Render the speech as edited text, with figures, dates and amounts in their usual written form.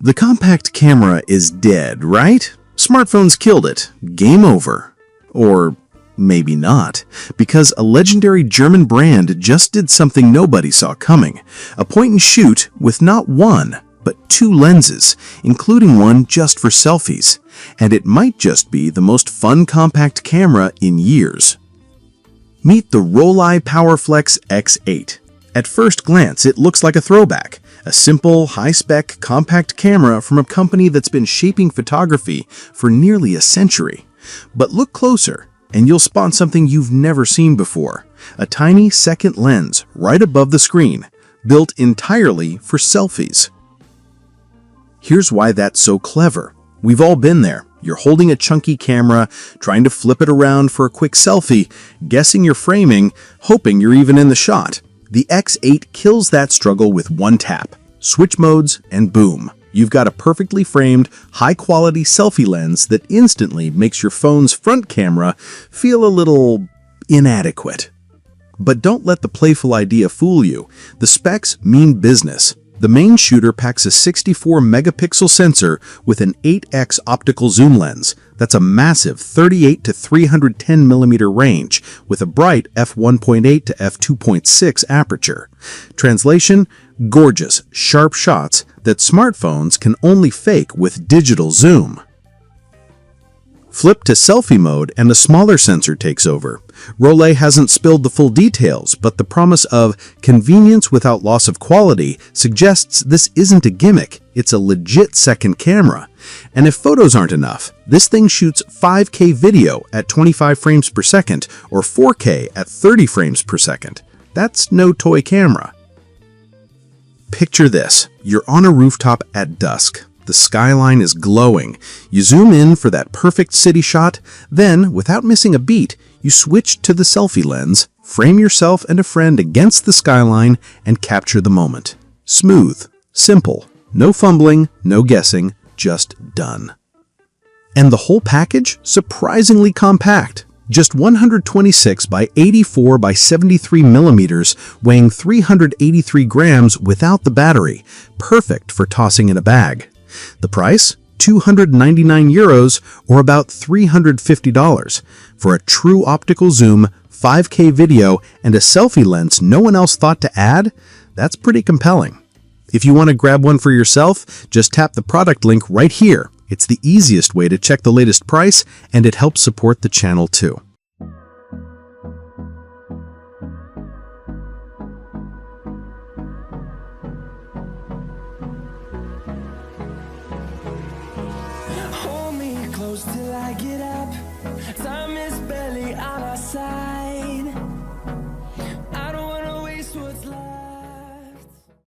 The compact camera is dead, right? Smartphones killed it. Game over. Or maybe not, because a legendary German brand just did something nobody saw coming. A point-and-shoot with not one, but two lenses, including one just for selfies. And it might just be the most fun compact camera in years. Meet the Rollei Powerflex X8. At first glance, it looks like a throwback. A simple, high-spec, compact camera from a company that's been shaping photography for nearly a century. But look closer, and you'll spot something you've never seen before. A tiny second lens right above the screen, built entirely for selfies. Here's why that's so clever. We've all been there. You're holding a chunky camera, trying to flip it around for a quick selfie, guessing you're framing, hoping you're even in the shot. The X8 kills that struggle with one tap. Switch modes, and boom. You've got a perfectly framed, high-quality selfie lens that instantly makes your phone's front camera feel a little inadequate. But don't let the playful idea fool you. The specs mean business. The main shooter packs a 64-megapixel sensor with an 8x optical zoom lens. That's a massive 38 to 310 millimeter range with a bright f1.8 to f2.6 aperture. Translation: gorgeous, sharp shots that smartphones can only fake with digital zoom. Flip to selfie mode and a smaller sensor takes over. Rollei hasn't spilled the full details, but the promise of convenience without loss of quality suggests this isn't a gimmick, it's a legit second camera. And if photos aren't enough, this thing shoots 5K video at 25 frames per second or 4K at 30 frames per second. That's no toy camera. Picture this. You're on a rooftop at dusk. The skyline is glowing. You zoom in for that perfect city shot, then, without missing a beat, you switch to the selfie lens, frame yourself and a friend against the skyline, and capture the moment. Smooth, simple, no fumbling, no guessing, just done. And the whole package? Surprisingly compact. Just 126 by 84 by 73 millimeters, weighing 383 grams without the battery. Perfect for tossing in a bag. The price? €299 or about $350 for a true optical zoom, 5K video, and a selfie lens no one else thought to add? That's pretty compelling. If you want to grab one for yourself, just tap the product link right here. It's the easiest way to check the latest price, and it helps support the channel too. Hold me close till I get up. Time is barely